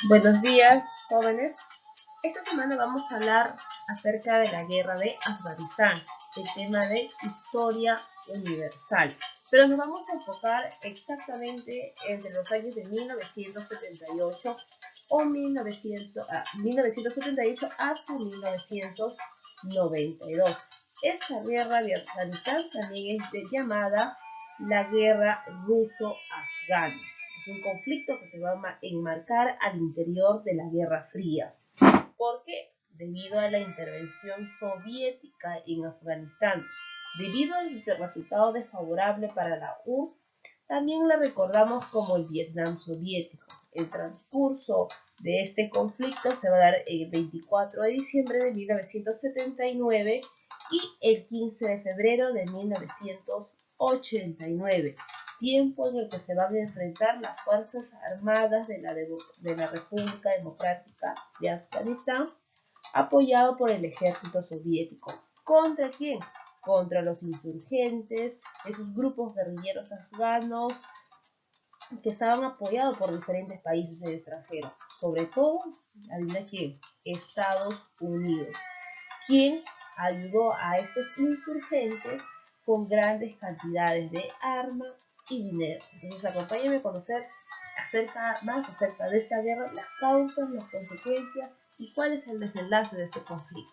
Buenos días, jóvenes. Esta semana vamos a hablar acerca de la guerra de Afganistán, el tema de historia universal. Pero nos vamos a enfocar exactamente entre los años de 1978 o 1978 hasta 1992. Esta guerra de Afganistán también es llamada la guerra ruso-afgana. Es un conflicto que se va a enmarcar al interior de la Guerra Fría, porque debido a la intervención soviética en Afganistán, debido al resultado desfavorable para la URSS, también la recordamos como el Vietnam soviético. El transcurso de este conflicto se va a dar el 24 de diciembre de 1979 y el 15 de febrero de 1989, tiempo en el que se van a enfrentar las Fuerzas Armadas de la República Democrática de Afganistán, apoyado por el ejército soviético. ¿Contra quién? Contra los insurgentes, esos grupos guerrilleros afganos que estaban apoyados por diferentes países del extranjero. Sobre todo, adivina quién, Estados Unidos, quien ayudó a estos insurgentes con grandes cantidades de armas y dinero. Entonces, acompáñenme a conocer más acerca de esta guerra, las causas, las consecuencias y cuál es el desenlace de este conflicto.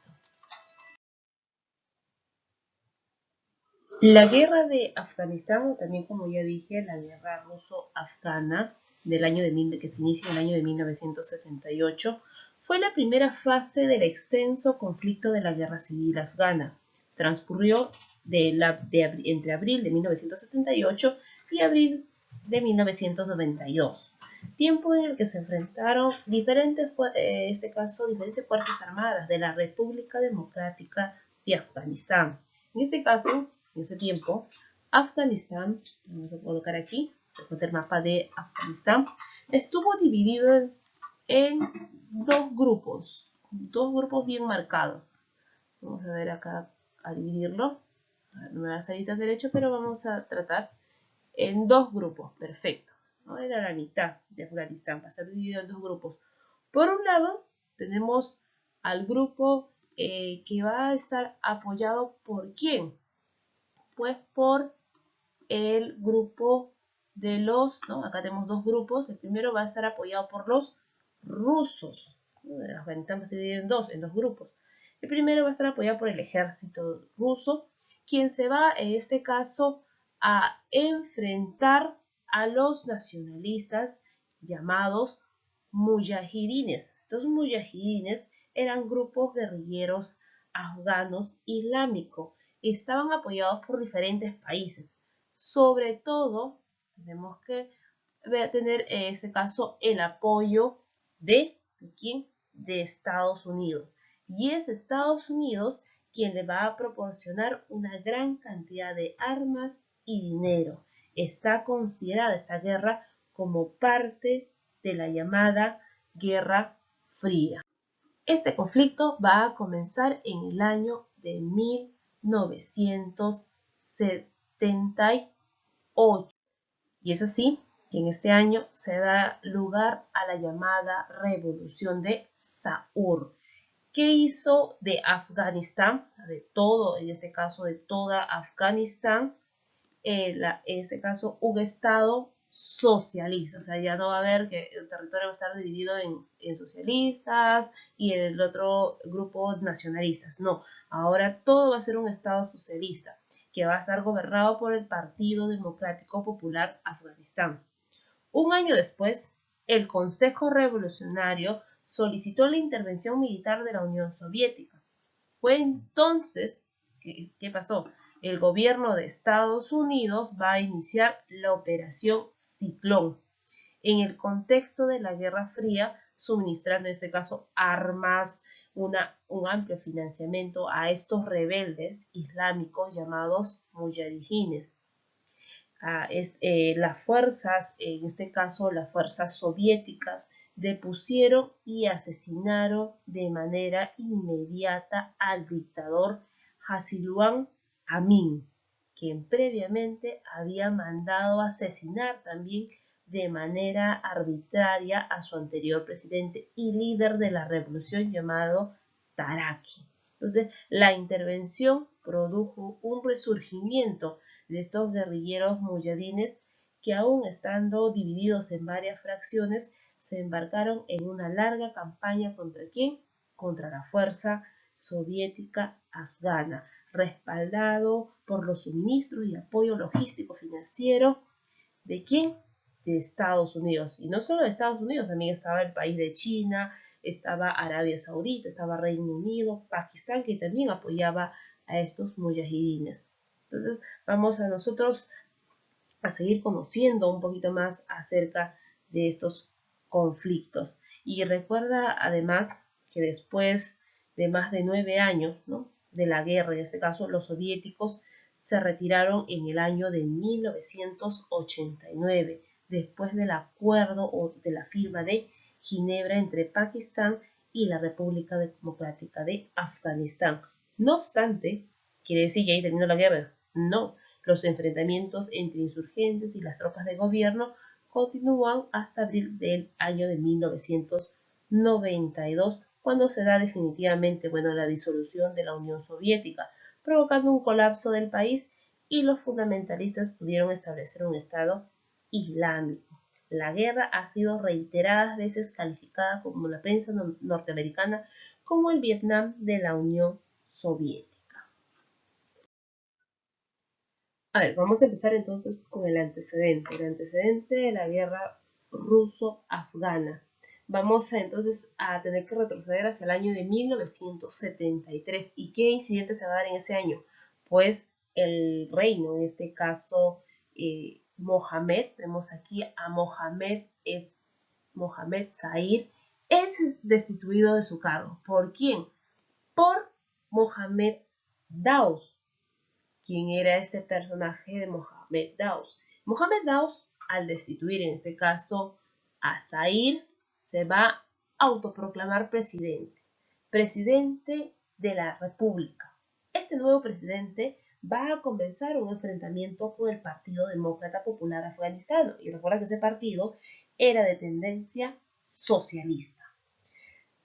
La guerra de Afganistán, o también como ya dije, la guerra ruso-afgana que se inicia en el año de 1978, fue la primera fase del extenso conflicto de la guerra civil afgana. Transcurrió entre abril de 1978 y abril de 1992, tiempo en el que se enfrentaron diferentes fuerzas armadas de la República Democrática de Afganistán. En ese tiempo, Afganistán, vamos a colocar aquí, el mapa de Afganistán, estuvo dividido en dos grupos bien marcados. Vamos a ver acá a dividirlo. No me va a salir tan derecho, pero vamos a tratar en dos grupos. Perfecto. ¿No? Era la mitad de Afganistán, va a estar dividido en dos grupos. Por un lado, tenemos al grupo que va a estar apoyado por ¿quién? Pues por el grupo de acá tenemos dos grupos. El primero va a estar apoyado por los rusos. Afganistán va a estar dividido en dos grupos. El primero va a estar apoyado por el ejército ruso, quien se va en este caso a enfrentar a los nacionalistas llamados mujahidines. Los mujahidines eran grupos guerrilleros afganos islámicos. Estaban apoyados por diferentes países. Sobre todo, tenemos que tener en este caso el apoyo ¿de quién? De Estados Unidos. Y es Estados Unidos quien le va a proporcionar una gran cantidad de armas y dinero. Está considerada esta guerra como parte de la llamada Guerra Fría. Este conflicto va a comenzar en el año de 1978. Y es así que en este año se da lugar a la llamada Revolución de Saur. ¿Qué hizo de Afganistán? De todo, en este caso de toda Afganistán, en este caso un estado socialista. O sea, ya no va a haber que el territorio va a estar dividido en socialistas y el otro grupo nacionalistas. No, ahora todo va a ser un estado socialista que va a estar gobernado por el Partido Democrático Popular Afganistán. Un año después, el Consejo Revolucionario solicitó la intervención militar de la Unión Soviética. Fue entonces, ¿qué pasó? El gobierno de Estados Unidos va a iniciar la Operación Ciclón, en el contexto de la Guerra Fría, suministrando en este caso armas, un amplio financiamiento a estos rebeldes islámicos llamados mujahidines. Las fuerzas, en este caso las fuerzas soviéticas, depusieron y asesinaron de manera inmediata al dictador Hasiluan Amin, quien previamente había mandado asesinar también de manera arbitraria a su anterior presidente y líder de la revolución llamado Taraki. Entonces, la intervención produjo un resurgimiento de estos guerrilleros muyahidines que, aún estando divididos en varias fracciones, se embarcaron en una larga campaña ¿contra quién? Contra la fuerza soviética afgana, respaldado por los suministros y apoyo logístico financiero ¿de quién? De Estados Unidos. Y no solo de Estados Unidos, también estaba el país de China, estaba Arabia Saudita, estaba Reino Unido, Pakistán, que también apoyaba a estos mujahidines. Entonces vamos a nosotros a seguir conociendo un poquito más acerca de estos conflictos. Y recuerda además que después de más de 9 años, ¿no?, de la guerra, en este caso los soviéticos se retiraron en el año de 1989, después del acuerdo o de la firma de Ginebra entre Pakistán y la República Democrática de Afganistán. No obstante, ¿quiere decir que ahí terminó la guerra? No, los enfrentamientos entre insurgentes y las tropas de gobierno continúan hasta abril del año de 1992, cuando se da definitivamente la disolución de la Unión Soviética, provocando un colapso del país, y los fundamentalistas pudieron establecer un Estado islámico. La guerra ha sido reiteradas veces calificada como la prensa norteamericana como el Vietnam de la Unión Soviética. A ver, vamos a empezar entonces con el antecedente de la guerra ruso-afgana. Vamos entonces a tener que retroceder hacia el año de 1973. ¿Y qué incidente se va a dar en ese año? Pues el reino, en este caso Mohammed, vemos aquí a Mohammed Zahir, es destituido de su cargo. ¿Por quién? Por Mohammed Daoust. ¿Quién era este personaje de Mohammed Daoust? Mohammed Daoust, al destituir en este caso a Zahir, se va a autoproclamar presidente de la República. Este nuevo presidente va a comenzar un enfrentamiento con el Partido Demócrata Popular Afganistano. Y recuerda que ese partido era de tendencia socialista.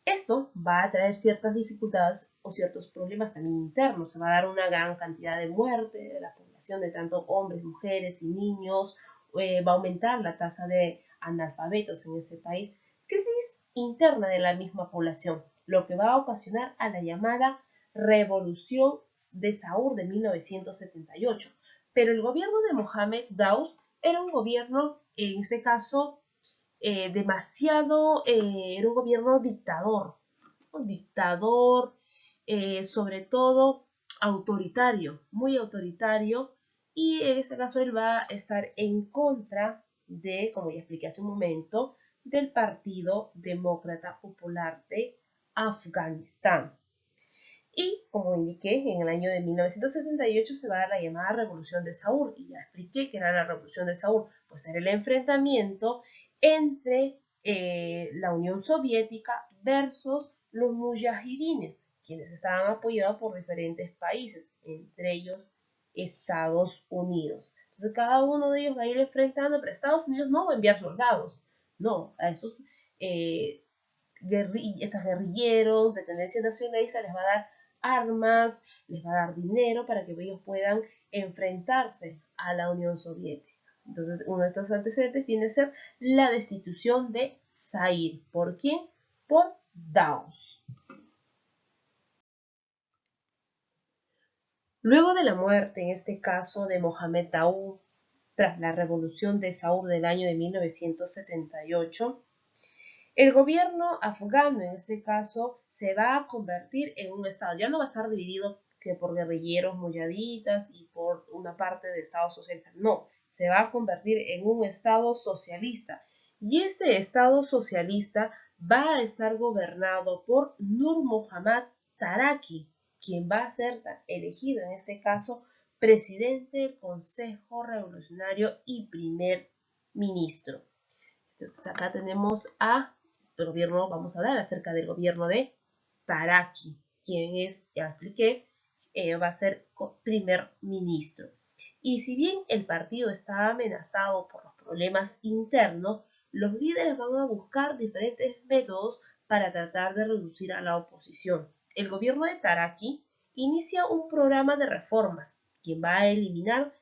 Esto va a traer ciertas dificultades o ciertos problemas también internos. Se va a dar una gran cantidad de muerte de la población, de tanto hombres, mujeres y niños. Va a aumentar la tasa de analfabetos en ese país. Crisis interna de la misma población, lo que va a ocasionar a la llamada Revolución de Saur de 1978. Pero el gobierno de Mohammed Daoust era un gobierno, en este caso, era un gobierno dictador, sobre todo autoritario, muy autoritario, y en este caso él va a estar en contra de, como ya expliqué hace un momento, del Partido Demócrata Popular de Afganistán. Y, como indiqué, en el año de 1978 se va a dar la llamada Revolución de Saur, y ya expliqué que era la Revolución de Saur, pues era el enfrentamiento entre la Unión Soviética versus los mujahidines, quienes estaban apoyados por diferentes países, entre ellos Estados Unidos. Entonces cada uno de ellos va a ir enfrentando, pero Estados Unidos no va a enviar soldados, no, a estos guerrilleros de tendencia nacionalista les va a dar armas, les va a dar dinero para que ellos puedan enfrentarse a la Unión Soviética. Entonces, uno de estos antecedentes viene a ser la destitución de Zahir. ¿Por quién? Por Daoust. Luego de la muerte, en este caso, de Mohammed Daoust, tras la revolución de Saur del año de 1978, el gobierno afgano, en este caso, se va a convertir en un estado. Ya no va a estar dividido que por guerrilleros muyahditas y por una parte de estado socialista. No, se va a convertir en un estado socialista. Y este estado socialista va a estar gobernado por Nur Muhammad Taraki, quien va a ser elegido, en este caso, presidente del Consejo Revolucionario y primer ministro. Entonces acá tenemos el gobierno, vamos a hablar acerca del gobierno de Taraki, quien es, ya expliqué, va a ser primer ministro. Y si bien el partido está amenazado por los problemas internos, los líderes van a buscar diferentes métodos para tratar de reducir a la oposición. El gobierno de Taraki inicia un programa de reformas, quien va a eliminar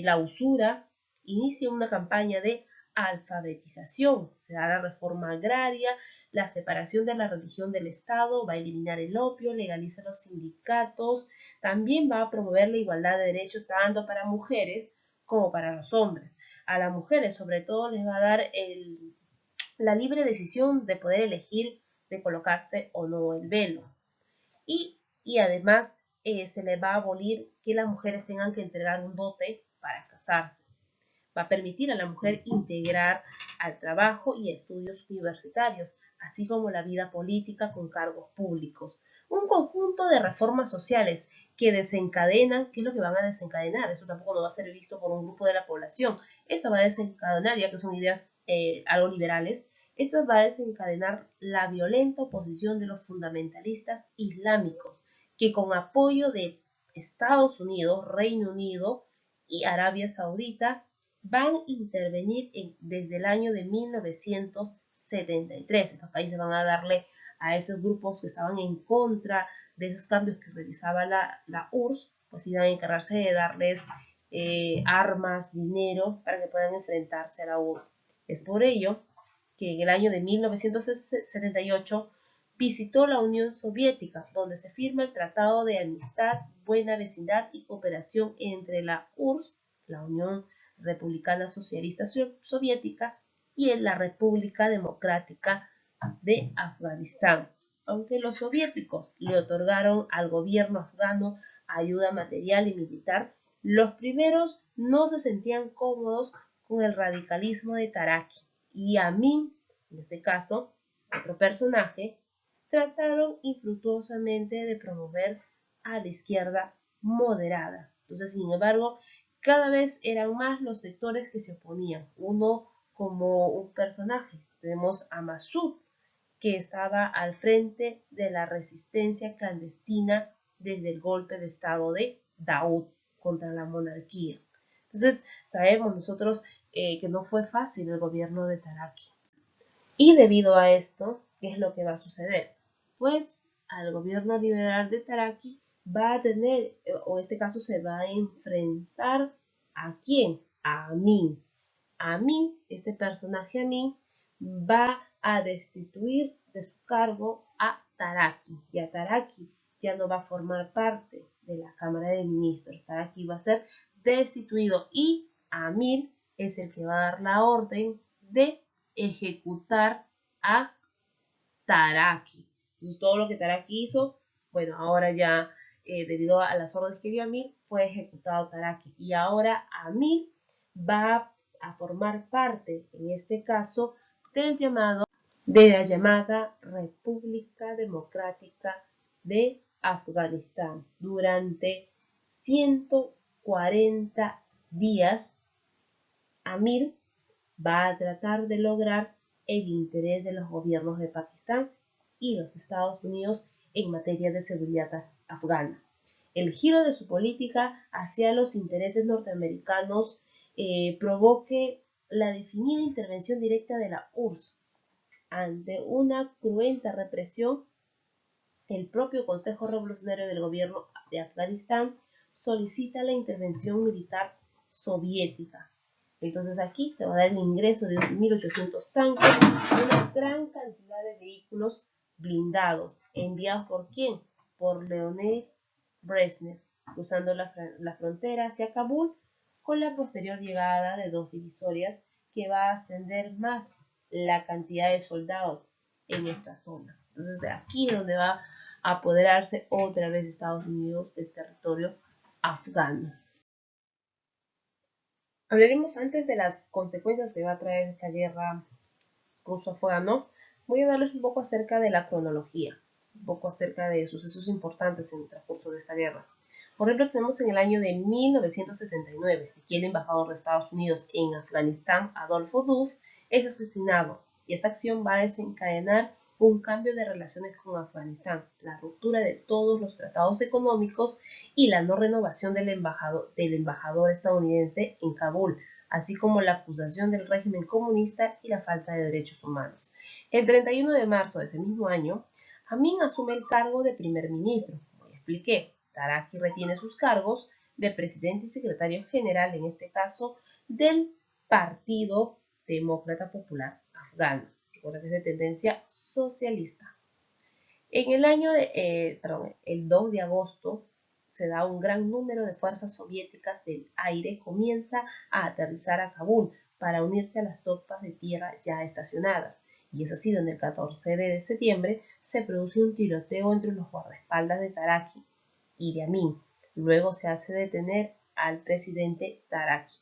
la usura, inicia una campaña de alfabetización, se da la reforma agraria, la separación de la religión del Estado, va a eliminar el opio, legaliza los sindicatos, también va a promover la igualdad de derechos tanto para mujeres como para los hombres. A las mujeres sobre todo les va a dar la libre decisión de poder elegir de colocarse o no el velo. Y además se les va a abolir que las mujeres tengan que entregar un dote para casarse. Va a permitir a la mujer integrar al trabajo y estudios universitarios, así como la vida política con cargos públicos. Un conjunto de reformas sociales que desencadenan, ¿qué es lo que van a desencadenar? Eso tampoco no va a ser visto por un grupo de la población. Esta va a desencadenar, ya que son ideas algo liberales, esta va a desencadenar la violenta oposición de los fundamentalistas islámicos, que con apoyo de Estados Unidos, Reino Unido y Arabia Saudita van a intervenir desde el año de 1973. Estos países van a darle a esos grupos que estaban en contra de esos cambios que realizaba la URSS, pues iban a encargarse de darles armas, dinero, para que puedan enfrentarse a la URSS. Es por ello que en el año de 1978 visitó la Unión Soviética, donde se firma el Tratado de Amistad, Buena Vecindad y Cooperación entre la URSS, la Unión Republicana Socialista Soviética, y en la República Democrática de Afganistán. Aunque los soviéticos le otorgaron al gobierno afgano ayuda material y militar, los primeros no se sentían cómodos con el radicalismo de Taraki, y Amin, en este caso, otro personaje, trataron infructuosamente de promover a la izquierda moderada. Entonces, sin embargo, cada vez eran más los sectores que se oponían. Uno como un personaje. Tenemos a Massoud, que estaba al frente de la resistencia clandestina desde el golpe de estado de Daoud contra la monarquía. Entonces, sabemos nosotros que no fue fácil el gobierno de Taraki. Y debido a esto, ¿qué es lo que va a suceder? Pues al gobierno liberal de Taraki va a tener, o en este caso se va a enfrentar ¿a quién? A Amin. Amin, este personaje Amin, va a destituir de su cargo a Taraki. Y a Taraki ya no va a formar parte de la Cámara de Ministros. Taraki va a ser destituido y Amir es el que va a dar la orden de ejecutar a Taraki. Entonces todo lo que Taraki hizo, bueno, ahora ya debido a las órdenes que dio Amir, fue ejecutado Taraki. Y ahora Amir va a formar parte, en este caso, de la llamada República Democrática de Afganistán. Durante 140 días, Amir va a tratar de lograr el interés de los gobiernos de Pakistán y los Estados Unidos en materia de seguridad afgana. El giro de su política hacia los intereses norteamericanos provoque la definida intervención directa de la URSS. Ante una cruenta represión, el propio Consejo Revolucionario del Gobierno de Afganistán solicita la intervención militar soviética. Entonces aquí se va a dar el ingreso de 1.800 tanques y una gran cantidad de vehículos blindados, enviados ¿por quién? Por Leonid Brezhnev, cruzando la frontera hacia Kabul, con la posterior llegada de 2 divisorias que va a ascender más la cantidad de soldados en esta zona. Entonces de aquí es donde va a apoderarse otra vez Estados Unidos del territorio afgano. Hablaremos antes de las consecuencias que va a traer esta guerra ruso-afgano. Voy a darles un poco acerca de la cronología, un poco acerca de sucesos importantes en el transcurso de esta guerra. Por ejemplo, tenemos en el año de 1979, aquí el embajador de Estados Unidos en Afganistán, Adolfo Duff, es asesinado, y esta acción va a desencadenar un cambio de relaciones con Afganistán, la ruptura de todos los tratados económicos y la no renovación del embajador estadounidense en Kabul. así como la acusación del régimen comunista y la falta de derechos humanos. El 31 de marzo de ese mismo año, Amin asume el cargo de primer ministro. Como ya expliqué, Taraki retiene sus cargos de presidente y secretario general, en este caso, del Partido Demócrata Popular Afgano. Recuerda que es de tendencia socialista. En el 2 de agosto se da un gran número de fuerzas soviéticas del aire, comienza a aterrizar a Kabul para unirse a las tropas de tierra ya estacionadas. Y es así donde el 14 de septiembre se produce un tiroteo entre los guardaespaldas de Taraki y de Amin. Luego se hace detener al presidente Taraki,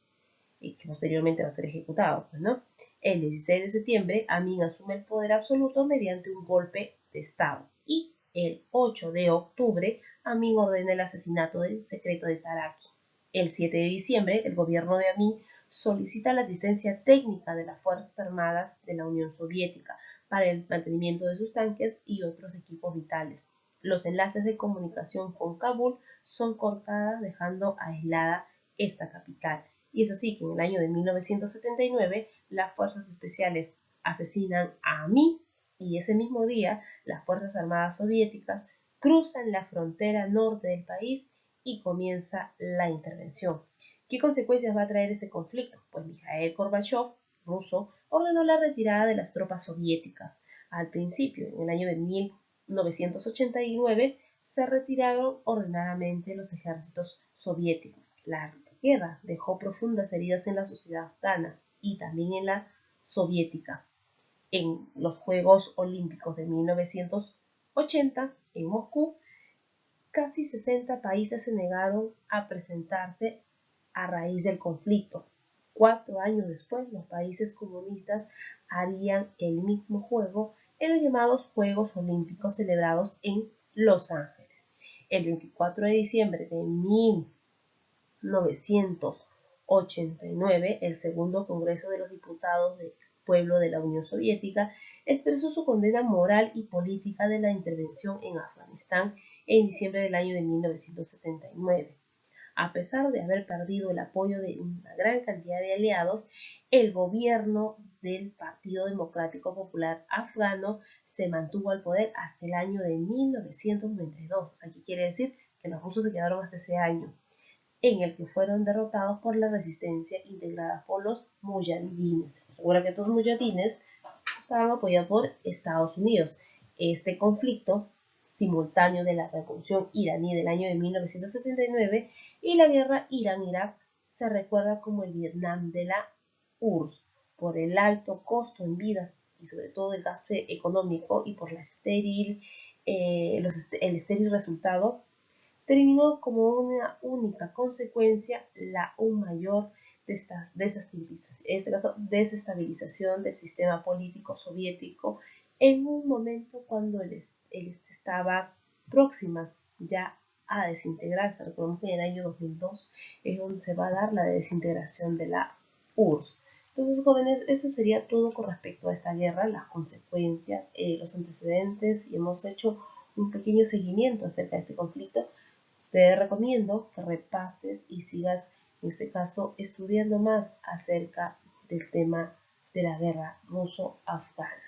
y que posteriormente va a ser ejecutado, ¿no? El 16 de septiembre, Amin asume el poder absoluto mediante un golpe de Estado. Y el 8 de octubre, Amin ordena el asesinato del secreto de Taraki. El 7 de diciembre, el gobierno de Amin solicita la asistencia técnica de las Fuerzas Armadas de la Unión Soviética para el mantenimiento de sus tanques y otros equipos vitales. Los enlaces de comunicación con Kabul son cortadas, dejando aislada esta capital. Y es así que en el año de 1979 las fuerzas especiales asesinan a Amin y ese mismo día las Fuerzas Armadas soviéticas cruzan la frontera norte del país y comienza la intervención. ¿Qué consecuencias va a traer este conflicto? Pues Mikhail Gorbachev, ruso, ordenó la retirada de las tropas soviéticas. Al principio, en el año de 1989, se retiraron ordenadamente los ejércitos soviéticos. La guerra dejó profundas heridas en la sociedad afgana y también en la soviética. En los Juegos Olímpicos de 1980 en Moscú, casi 60 países se negaron a presentarse a raíz del conflicto. 4 años después, los países comunistas harían el mismo juego en los llamados Juegos Olímpicos celebrados en Los Ángeles. El 24 de diciembre de 1989, el segundo Congreso de los Diputados del Pueblo de la Unión Soviética expresó su condena moral y política de la intervención en Afganistán en diciembre del año de 1979. A pesar de haber perdido el apoyo de una gran cantidad de aliados, el gobierno del Partido Democrático Popular Afgano se mantuvo al poder hasta el año de 1992. O sea, ¿qué quiere decir? Que los rusos se quedaron hasta ese año, en el que fueron derrotados por la resistencia integrada por los muyahidines. Recuerda que estos muyahidines estaban apoyados por Estados Unidos. Este conflicto simultáneo de la revolución iraní del año de 1979 y la guerra Irán-Irak se recuerda como el Vietnam de la URSS, por el alto costo en vidas y sobre todo el gasto económico y por el estéril resultado. Terminó como una única consecuencia la aún mayor desestabilización del sistema político soviético en un momento cuando el estaba próximas ya a desintegrarse. Recordemos que en el año 2002 es donde se va a dar la desintegración de la URSS. Entonces, jóvenes, eso sería todo con respecto a esta guerra, las consecuencias, los antecedentes, y hemos hecho un pequeño seguimiento acerca de este conflicto. Te recomiendo que repases y sigas, en este caso, estudiando más acerca del tema de la guerra ruso-afgana.